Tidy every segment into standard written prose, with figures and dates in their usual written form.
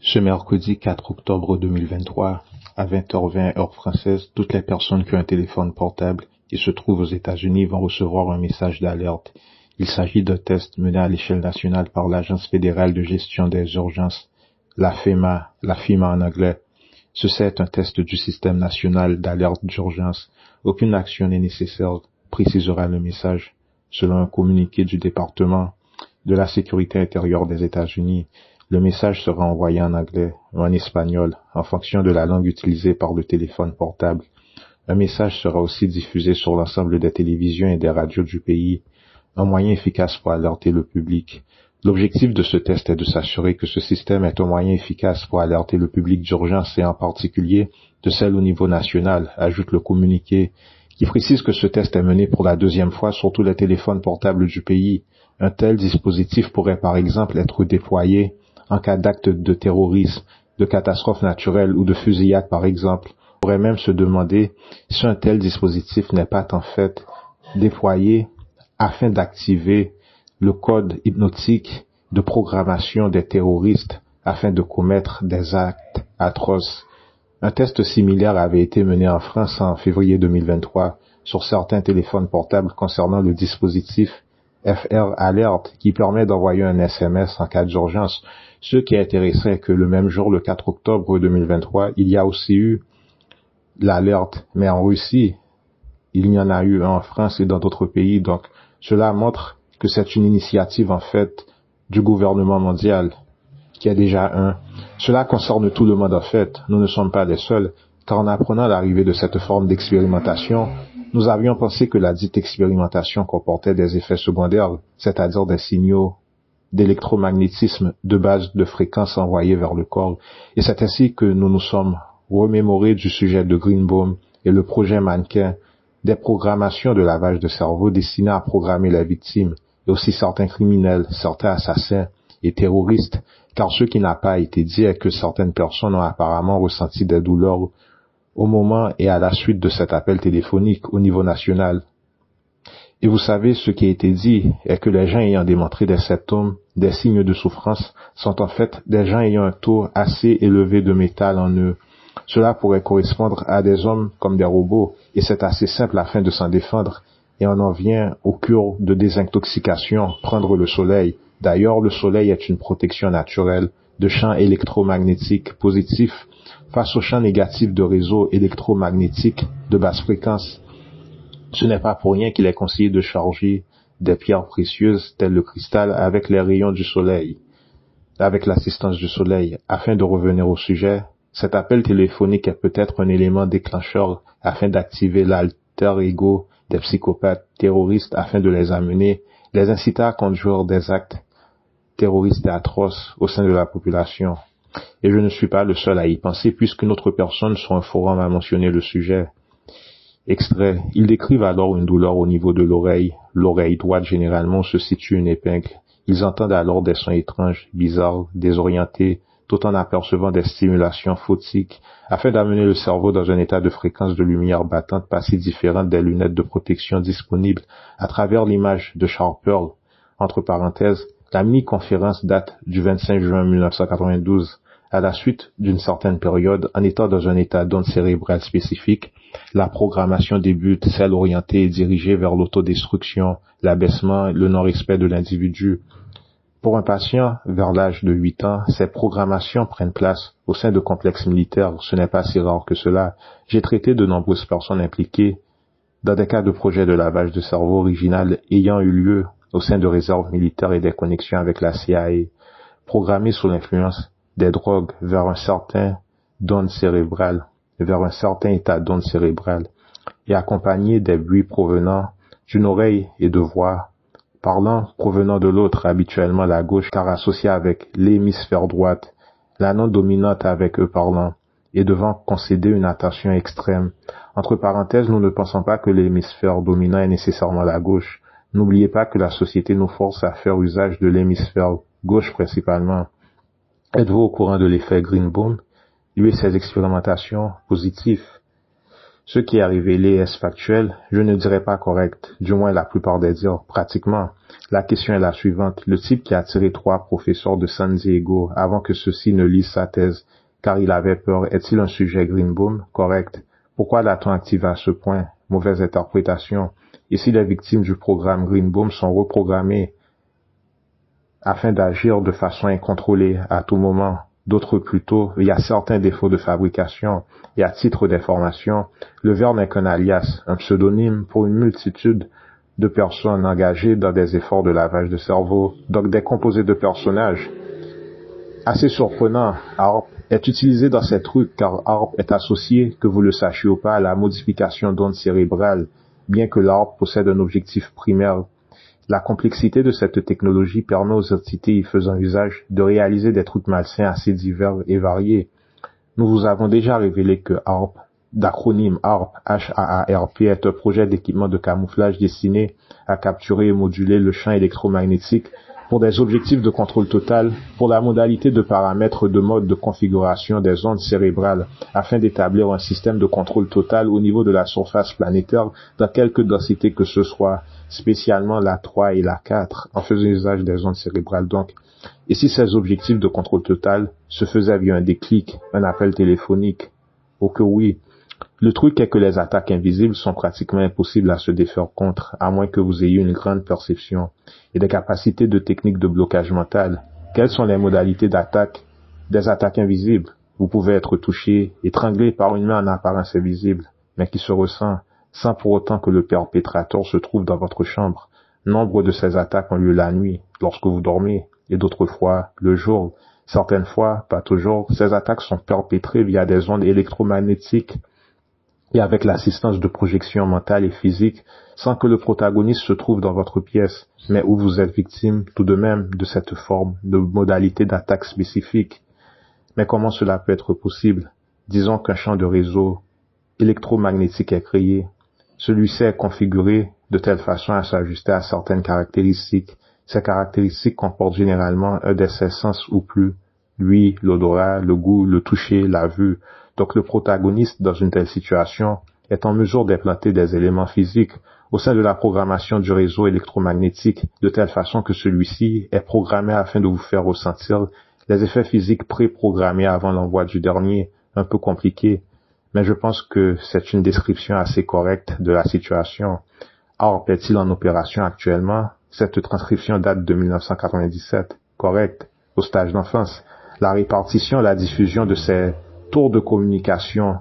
Ce mercredi 4 octobre 2023, à 20h20 heure française, toutes les personnes qui ont un téléphone portable et se trouvent aux États-Unis vont recevoir un message d'alerte. Il s'agit d'un test mené à l'échelle nationale par l'Agence fédérale de gestion des urgences, la FEMA en anglais. Ceci est un test du système national d'alerte d'urgence. Aucune action n'est nécessaire, précisera le message, selon un communiqué du département de la sécurité intérieure des États-Unis. Le message sera envoyé en anglais ou en espagnol, en fonction de la langue utilisée par le téléphone portable. Un message sera aussi diffusé sur l'ensemble des télévisions et des radios du pays, un moyen efficace pour alerter le public. L'objectif de ce test est de s'assurer que ce système est un moyen efficace pour alerter le public d'urgence et en particulier de celle au niveau national, ajoute le communiqué, qui précise que ce test est mené pour la deuxième fois sur tous les téléphones portables du pays. Un tel dispositif pourrait par exemple être déployé en cas d'acte de terrorisme, de catastrophe naturelle ou de fusillade par exemple. On pourrait même se demander si un tel dispositif n'est pas en fait déployé afin d'activer le code hypnotique de programmation des terroristes afin de commettre des actes atroces. Un test similaire avait été mené en France en février 2023 sur certains téléphones portables concernant le dispositif FR Alert qui permet d'envoyer un SMS en cas d'urgence. Ce qui est intéressant est que le même jour, le 4 octobre 2023, il y a aussi eu l'alerte, mais en Russie, il y en a eu en France et dans d'autres pays. Donc, cela montre que c'est une initiative en fait du gouvernement mondial qui est déjà un. Cela concerne tout le monde en fait. Nous ne sommes pas les seuls, car en apprenant l'arrivée de cette forme d'expérimentation, nous avions pensé que la dite expérimentation comportait des effets secondaires, c'est-à-dire des signaux d'électromagnétisme de base de fréquence envoyés vers le corps. Et c'est ainsi que nous nous sommes remémorés du sujet de Greenbaum et le projet mannequin, des programmations de lavage de cerveau destinées à programmer les victimes, et aussi certains criminels, certains assassins et terroristes, car ce qui n'a pas été dit est que certaines personnes ont apparemment ressenti des douleurs au moment et à la suite de cet appel téléphonique au niveau national. Et vous savez, ce qui a été dit est que les gens ayant démontré des symptômes, des signes de souffrance, sont en fait des gens ayant un taux assez élevé de métal en eux. Cela pourrait correspondre à des hommes comme des robots, et c'est assez simple afin de s'en défendre. Et on en vient aux cures de désintoxication, prendre le soleil. D'ailleurs, le soleil est une protection naturelle de champs électromagnétiques positifs face aux champs négatifs de réseaux électromagnétiques de basse fréquence. Ce n'est pas pour rien qu'il est conseillé de charger des pierres précieuses telles le cristal avec les rayons du soleil, avec l'assistance du soleil. Afin de revenir au sujet, cet appel téléphonique est peut-être un élément déclencheur afin d'activer l'alter ego des psychopathes terroristes afin de les amener, les inciter à conduire des actes terroristes et atroces au sein de la population. Et je ne suis pas le seul à y penser puisqu'une autre personne sur un forum a mentionné le sujet. Extrait. Ils décrivent alors une douleur au niveau de l'oreille. L'oreille droite généralement se situe une épingle. Ils entendent alors des sons étranges, bizarres, désorientés, tout en apercevant des stimulations photiques, afin d'amener le cerveau dans un état de fréquence de lumière battante pas si différente des lunettes de protection disponibles à travers l'image de Charles Pearl. Entre parenthèses, la mini-conférence date du 25 juin 1992. À la suite d'une certaine période, en étant dans un état d'onde cérébrale spécifique, la programmation débute, celle orientée et dirigée vers l'autodestruction, l'abaissement, le non-respect de l'individu. Pour un patient, vers l'âge de 8 ans, ces programmations prennent place au sein de complexes militaires. Ce n'est pas si rare que cela. J'ai traité de nombreuses personnes impliquées dans des cas de projets de lavage de cerveau original ayant eu lieu au sein de réserves militaires et des connexions avec la CIA, programmées sous l'influence des drogues vers un certain d'onde cérébrale, vers un certain état d'onde cérébrale, et accompagné des bruits provenant d'une oreille et de voix parlant provenant de l'autre, habituellement la gauche, car associée avec l'hémisphère droite, la non dominante avec eux parlant, et devant concéder une attention extrême. Entre parenthèses, nous ne pensons pas que l'hémisphère dominant est nécessairement la gauche. N'oubliez pas que la société nous force à faire usage de l'hémisphère gauche principalement. Êtes-vous au courant de l'effet Greenbaum, lui et ses expérimentations positives? Ce qui est révélé est factuel, je ne dirais pas correct, du moins la plupart des dires, pratiquement. La question est la suivante. Le type qui a tiré 3 professeurs de San Diego avant que ceux-ci ne lisent sa thèse, car il avait peur, est-il un sujet Greenboom? Correct. Pourquoi l'a-t-on activé à ce point? Mauvaise interprétation. Ici, les victimes du programme Greenboom sont reprogrammées afin d'agir de façon incontrôlée à tout moment. D'autres plutôt, il y a certains défauts de fabrication. Et à titre d'information, le verre n'est qu'un alias, un pseudonyme pour une multitude de personnes engagées dans des efforts de lavage de cerveau, donc des composés de personnages. Assez surprenant, ARP est utilisé dans ces trucs car ARP est associé, que vous le sachiez ou pas, à la modification d'ondes cérébrales, bien que l'ARP possède un objectif primaire. La complexité de cette technologie permet aux entités y faisant usage de réaliser des trucs malsains assez divers et variés. Nous vous avons déjà révélé que ARP, d'acronyme ARP, H-A-A-R-P, est un projet d'équipement de camouflage destiné à capturer et moduler le champ électromagnétique pour des objectifs de contrôle total, pour la modalité de paramètres de mode de configuration des ondes cérébrales, afin d'établir un système de contrôle total au niveau de la surface planétaire dans quelque densité que ce soit, spécialement la 3 et la 4, en faisant usage des ondes cérébrales donc. Et si ces objectifs de contrôle total se faisaient via un déclic, un appel téléphonique? Oh que oui. Le truc est que les attaques invisibles sont pratiquement impossibles à se défaire contre, à moins que vous ayez une grande perception et des capacités de technique de blocage mental. Quelles sont les modalités d'attaque des attaques invisibles? Vous pouvez être touché, étranglé par une main en apparence invisible, mais qui se ressent, sans pour autant que le perpétrateur se trouve dans votre chambre. Nombre de ces attaques ont lieu la nuit, lorsque vous dormez, et d'autres fois, le jour. Certaines fois, pas toujours, ces attaques sont perpétrées via des ondes électromagnétiques et avec l'assistance de projections mentales et physiques, sans que le protagoniste se trouve dans votre pièce, mais où vous êtes victime tout de même de cette forme de modalité d'attaque spécifique. Mais comment cela peut être possible? Disons qu'un champ de réseau électromagnétique est créé. Celui-ci est configuré de telle façon à s'ajuster à certaines caractéristiques. Ces caractéristiques comportent généralement un de ces sens ou plus. L'ouïe, l'odorat, le goût, le toucher, la vue. Donc le protagoniste, dans une telle situation, est en mesure d'implanter des éléments physiques au sein de la programmation du réseau électromagnétique, de telle façon que celui-ci est programmé afin de vous faire ressentir les effets physiques préprogrammés avant l'envoi du dernier, un peu compliqué, mais je pense que c'est une description assez correcte de la situation. ARP est-il en opération actuellement? Cette transcription date de 1997, correct, au stage d'enfance. La répartition, la diffusion de ces tours de communication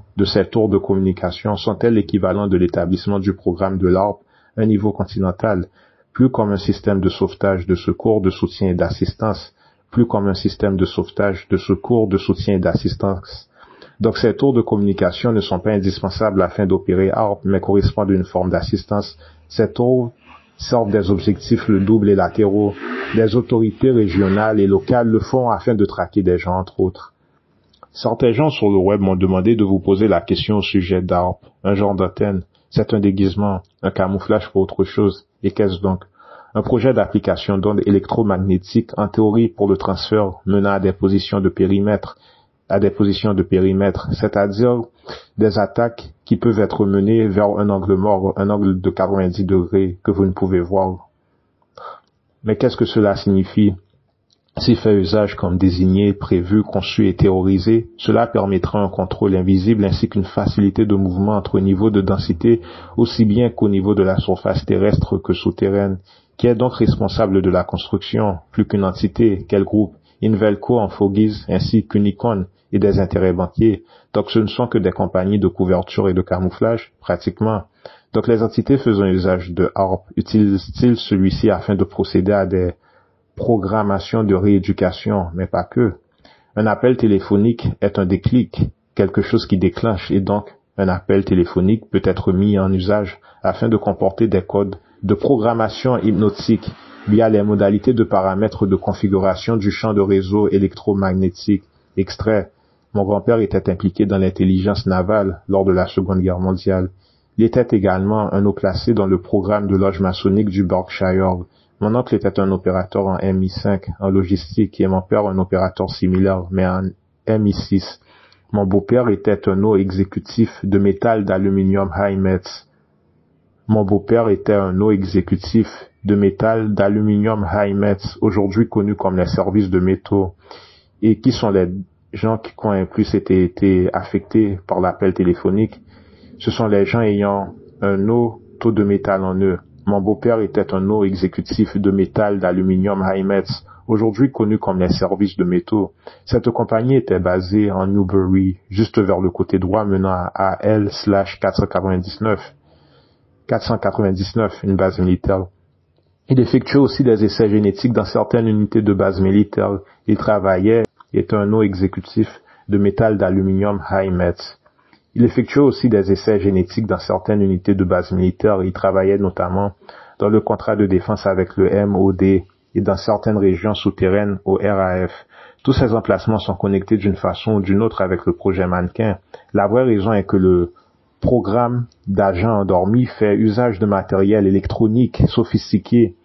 sont-elles l'équivalent de l'établissement du programme de l'ARP à un niveau continental, plus comme un système de sauvetage, de secours, de soutien et d'assistance, plus comme un système de sauvetage, de secours, de soutien et d'assistance. Donc ces tours de communication ne sont pas indispensables afin d'opérer ARP, mais correspondent à une forme d'assistance. Ces tours servent des objectifs le double et latéraux. Les autorités régionales et locales le font afin de traquer des gens, entre autres. Certains gens sur le web m'ont demandé de vous poser la question au sujet d'ARP, un genre d'antenne. C'est un déguisement, un camouflage pour autre chose. Et qu'est-ce donc? Un projet d'application d'ondes électromagnétiques, en théorie pour le transfert menant à des positions de périmètre, c'est-à-dire des attaques qui peuvent être menées vers un angle mort, un angle de 90 degrés que vous ne pouvez voir. Mais qu'est-ce que cela signifie? S'il fait usage comme désigné, prévu, conçu et théorisé, cela permettra un contrôle invisible ainsi qu'une facilité de mouvement entre niveaux de densité aussi bien qu'au niveau de la surface terrestre que souterraine, qui est donc responsable de la construction, plus qu'une entité, quel groupe, Invelco en Fogies ainsi qu'Unicon et des intérêts banquiers. Donc ce ne sont que des compagnies de couverture et de camouflage, pratiquement. Donc les entités faisant usage de ARP utilisent-ils celui-ci afin de procéder à des programmations de rééducation, mais pas que. Un appel téléphonique est un déclic, quelque chose qui déclenche, et donc un appel téléphonique peut être mis en usage afin de comporter des codes de programmation hypnotique via les modalités de paramètres de configuration du champ de réseau électromagnétique. Extrait. Mon grand-père était impliqué dans l'intelligence navale lors de la Seconde Guerre mondiale. Il était également un haut placé dans le programme de loge maçonnique du Berkshire. Mon oncle était un opérateur en MI5, en logistique, et mon père un opérateur similaire, mais en MI6. Mon beau-père était un haut exécutif de métal d'aluminium High-Metz. Mon beau-père était un haut exécutif de métal d'aluminium High-Metz, aujourd'hui connu comme les services de métaux. Et qui sont les gens qui ont le plus été affectés par l'appel téléphonique? Ce sont les gens ayant un haut taux de métal en eux. Mon beau-père était un haut exécutif de métal d'aluminium High-Metz, aujourd'hui connu comme les services de métaux. Cette compagnie était basée en Newbury, juste vers le côté droit menant à L/499, une base militaire. Il effectuait aussi des essais génétiques dans certaines unités de base militaire. Il travaillait et était un haut exécutif de métal d'aluminium High-Metz. Il effectuait aussi des essais génétiques dans certaines unités de base militaire. Il travaillait notamment dans le contrat de défense avec le MOD et dans certaines régions souterraines au RAF. Tous ces emplacements sont connectés d'une façon ou d'une autre avec le projet Mannequin. La vraie raison est que le programme d'agents endormis fait usage de matériel électronique sophistiqué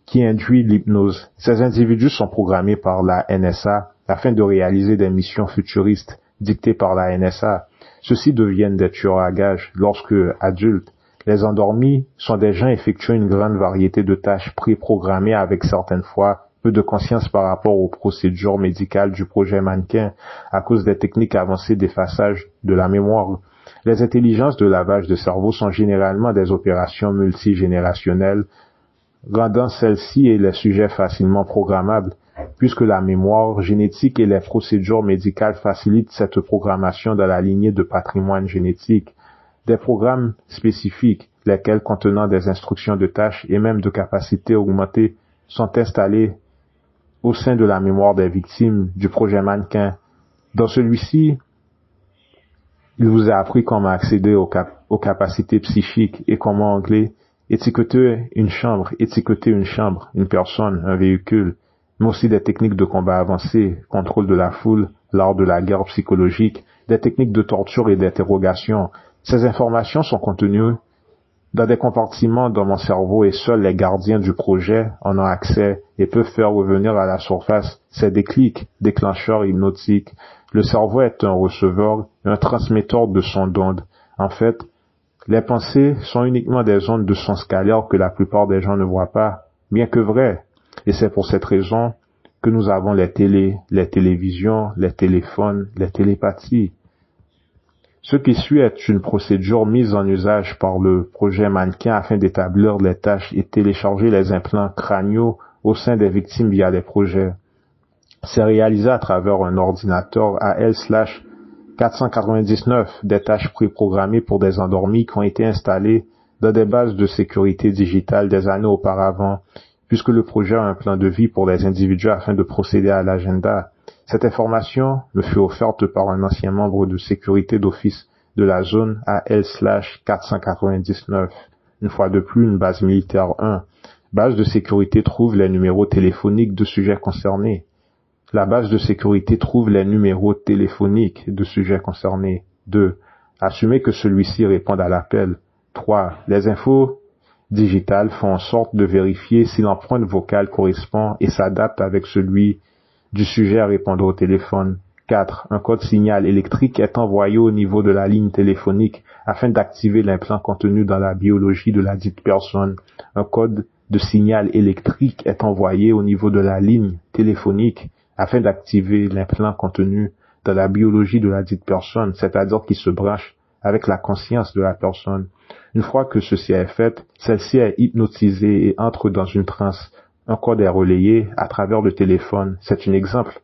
qui induit l'hypnose. Ces individus sont programmés par la NSA afin de réaliser des missions futuristes dictées par la NSA. Ceux-ci deviennent des tueurs à gages lorsque adultes. Les endormis sont des gens effectuant une grande variété de tâches préprogrammées avec certaines fois peu de conscience par rapport aux procédures médicales du projet Mannequin à cause des techniques avancées d'effaçage de la mémoire. Les intelligences de lavage de cerveau sont généralement des opérations multigénérationnelles, rendant celles-ci et les sujets facilement programmables, puisque la mémoire génétique et les procédures médicales facilitent cette programmation dans la lignée de patrimoine génétique. Des programmes spécifiques, lesquels contenant des instructions de tâches et même de capacités augmentées, sont installés au sein de la mémoire des victimes du projet Mannequin. Dans celui-ci, il vous a appris comment accéder aux capacités psychiques et comment étiqueter une chambre, une personne, un véhicule, mais aussi des techniques de combat avancées, contrôle de la foule, l'art de la guerre psychologique, des techniques de torture et d'interrogation. Ces informations sont contenues dans des compartiments dans mon cerveau et seuls les gardiens du projet en ont accès et peuvent faire revenir à la surface ces déclics, déclencheurs hypnotiques. Le cerveau est un receveur, un transmetteur de sons d'ondes. En fait, les pensées sont uniquement des ondes de son scalaire que la plupart des gens ne voient pas, bien que vraies. Et c'est pour cette raison que nous avons les télévisions, les téléphones, les télépathies. Ce qui suit est une procédure mise en usage par le projet Mannequin afin d'établir les tâches et télécharger les implants crâniaux au sein des victimes via les projets. C'est réalisé à travers un ordinateur AL/499, des tâches préprogrammées pour des endormis qui ont été installées dans des bases de sécurité digitale des années auparavant, puisque le projet a un plan de vie pour les individus afin de procéder à l'agenda. Cette information me fut offerte par un ancien membre de sécurité d'office de la zone AL/499. Une fois de plus, une base militaire 1. Base de sécurité trouve les numéros téléphoniques de sujets concernés. La base de sécurité trouve les numéros téléphoniques de sujets concernés. 2. Assumer que celui-ci réponde à l'appel. 3. Les infos digitales font en sorte de vérifier si l'empreinte vocale correspond et s'adapte avec celui du sujet à répondre au téléphone. 4. Un code signal électrique est envoyé au niveau de la ligne téléphonique afin d'activer l'implant contenu dans la biologie de la dite personne. Un code de signal électrique est envoyé au niveau de la ligne téléphonique afin d'activer l'implant contenu dans la biologie de la dite personne, c'est-à-dire qui se branche avec la conscience de la personne. Une fois que ceci est fait, celle-ci est hypnotisée et entre dans une transe. Un code est relayé à travers le téléphone. C'est un exemple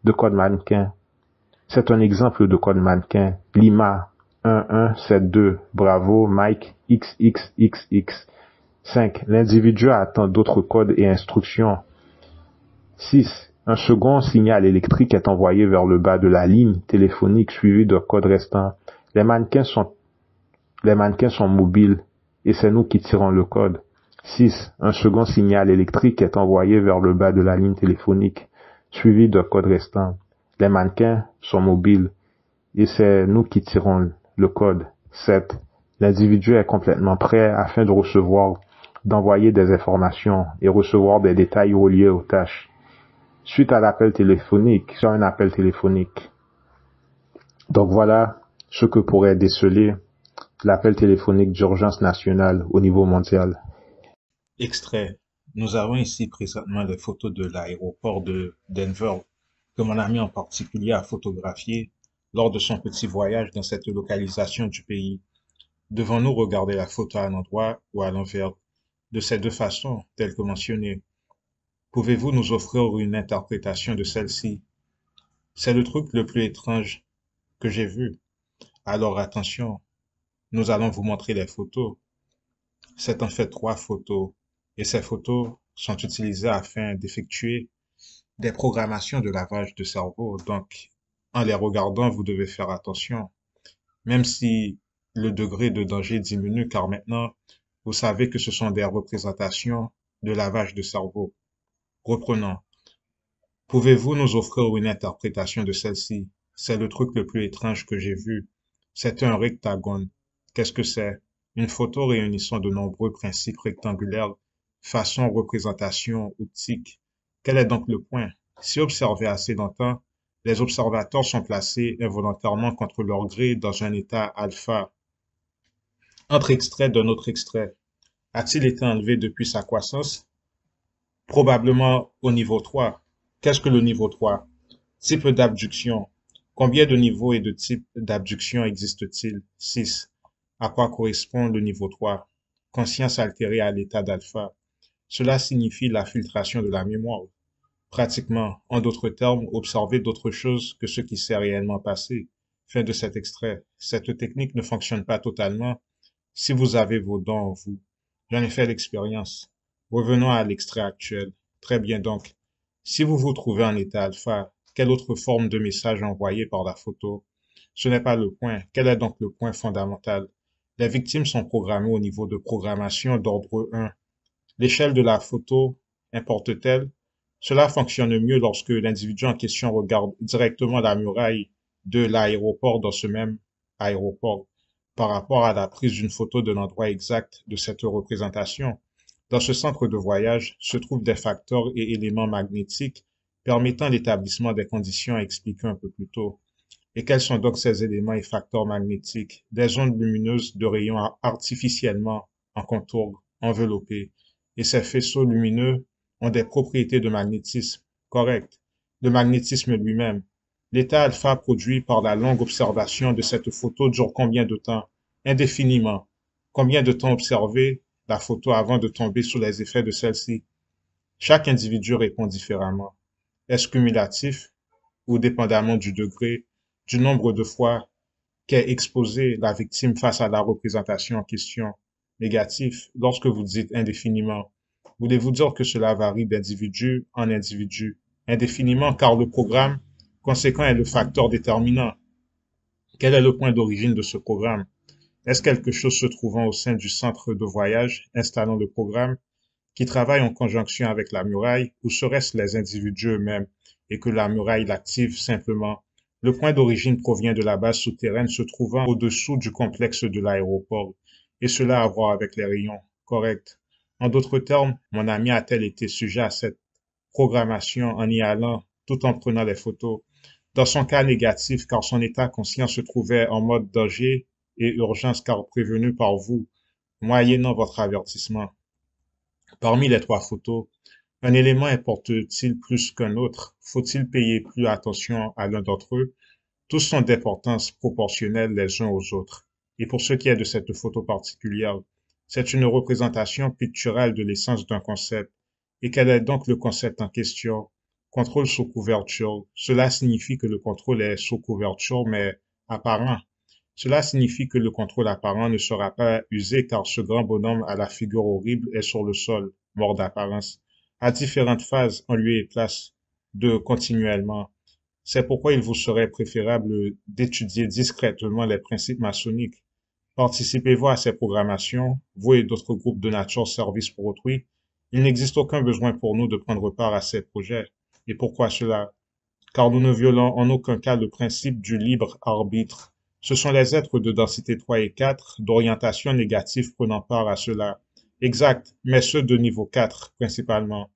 de code Mannequin. Lima 1172. Bravo Mike XXXX. 5. L'individu attend d'autres codes et instructions. 6. Un second signal électrique est envoyé vers le bas de la ligne téléphonique suivi de codes restants. Les mannequins sont mobiles et c'est nous qui tirons le code. 6. Un second signal électrique est envoyé vers le bas de la ligne téléphonique suivi de codes restants. Les mannequins sont mobiles et c'est nous qui tirons le code. 7. L'individu est complètement prêt afin d'envoyer des informations et recevoir des détails reliés aux tâches. Suite à l'appel téléphonique, sur un appel téléphonique. Donc voilà ce que pourrait déceler l'appel téléphonique d'urgence nationale au niveau mondial. Extrait. Nous avons ici présentement les photos de l'aéroport de Denver que mon ami en particulier a photographié lors de son petit voyage dans cette localisation du pays. Devons-nous regarder la photo à l'endroit ou à l'envers? De ces deux façons, telles que mentionnées. Pouvez-vous nous offrir une interprétation de celle-ci? C'est le truc le plus étrange que j'ai vu. Alors attention, nous allons vous montrer les photos. C'est en fait trois photos, et ces photos sont utilisées afin d'effectuer des programmations de lavage de cerveau. Donc, en les regardant, vous devez faire attention, même si le degré de danger diminue, car maintenant, vous savez que ce sont des représentations de lavage de cerveau. Reprenons. Pouvez-vous nous offrir une interprétation de celle-ci? C'est le truc le plus étrange que j'ai vu. C'est un rectagone. Qu'est-ce que c'est? Une photo réunissant de nombreux principes rectangulaires, façon, représentation, optique. Quel est donc le point? Si observé assez longtemps, les observateurs sont placés involontairement contre leur gré dans un état alpha. Entre extraits d'un autre extrait. A-t-il été enlevé depuis sa croissance? Probablement au niveau 3. Qu'est-ce que le niveau 3? Type d'abduction. Combien de niveaux et de types d'abduction existent-ils? 6. À quoi correspond le niveau 3? Conscience altérée à l'état d'alpha. Cela signifie la filtration de la mémoire. Pratiquement, en d'autres termes, observer d'autres choses que ce qui s'est réellement passé. Fin de cet extrait. Cette technique ne fonctionne pas totalement si vous avez vos dons en vous. J'en ai fait l'expérience. Revenons à l'extrait actuel. Très bien donc. Si vous vous trouvez en état alpha, quelle autre forme de message envoyé par la photo? Ce n'est pas le point. Quel est donc le point fondamental? Les victimes sont programmées au niveau de programmation d'ordre 1. L'échelle de la photo importe-t-elle? Cela fonctionne mieux lorsque l'individu en question regarde directement la muraille de l'aéroport dans ce même aéroport par rapport à la prise d'une photo de l'endroit exact de cette représentation. Dans ce centre de voyage se trouvent des facteurs et éléments magnétiques permettant l'établissement des conditions expliquées un peu plus tôt. Et quels sont donc ces éléments et facteurs magnétiques? Des ondes lumineuses de rayons artificiellement en contour enveloppés. Et ces faisceaux lumineux ont des propriétés de magnétisme. Correct. Le magnétisme lui-même. L'état alpha produit par la longue observation de cette photo dure combien de temps? Indéfiniment. Combien de temps observer la photo avant de tomber sous les effets de celle-ci? Chaque individu répond différemment. Est-ce cumulatif ou dépendamment du degré, du nombre de fois qu'est exposée la victime face à la représentation en question? Négatif. Lorsque vous dites indéfiniment, voulez-vous dire que cela varie d'individu en individu? Indéfiniment car le programme conséquent est le facteur déterminant. Quel est le point d'origine de ce programme? Est-ce quelque chose se trouvant au sein du centre de voyage installant le programme qui travaille en conjonction avec la muraille ou serait-ce les individus eux-mêmes et que la muraille l'active simplement? Le point d'origine provient de la base souterraine se trouvant au-dessous du complexe de l'aéroport et cela a à voir avec les rayons. Correct. En d'autres termes, mon ami a-t-elle été sujet à cette programmation en y allant tout en prenant les photos? Dans son cas négatif, car son état conscient se trouvait en mode danger et urgence car prévenu par vous, moyennant votre avertissement. Parmi les trois photos, un élément importe-t-il plus qu'un autre? Faut-il payer plus attention à l'un d'entre eux? Tous sont d'importance proportionnelle les uns aux autres. Et pour ce qui est de cette photo particulière, c'est une représentation picturale de l'essence d'un concept. Et quel est donc le concept en question? Contrôle sous couverture. Cela signifie que le contrôle est sous couverture, mais apparent. Cela signifie que le contrôle apparent ne sera pas usé car ce grand bonhomme à la figure horrible est sur le sol, mort d'apparence. À différentes phases, en lieu et place de continuellement. C'est pourquoi il vous serait préférable d'étudier discrètement les principes maçonniques. Participez-vous à ces programmations, vous et d'autres groupes de nature service pour autrui. Il n'existe aucun besoin pour nous de prendre part à ces projets. Et pourquoi cela? Car nous ne violons en aucun cas le principe du libre arbitre. Ce sont les êtres de densité 3 et 4, d'orientation négative prenant part à cela. Exact, mais ceux de niveau 4 principalement.